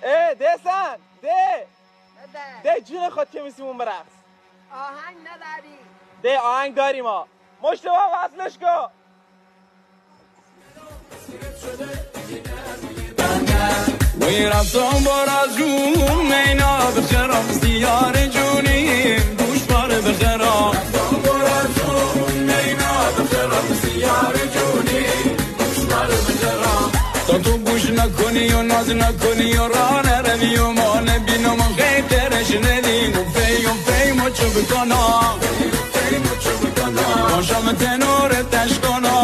ده سن ده جون خود که میسیمون برقص. آهنگ نداری؟ ده آهنگ داریم ها. مشتبه وصلش کن. وی رفتم برازون مینا بخرم زیار جونیم گوشوار بخرم رفتم برازون مینا بخرم زیار جونیم گوشوار بخرم تا تو گوش نکنی و ناز نکنی و راه نروی و ما نبینم و خیترش ندیم و فی مچو بکنم باشم تنور تشکنم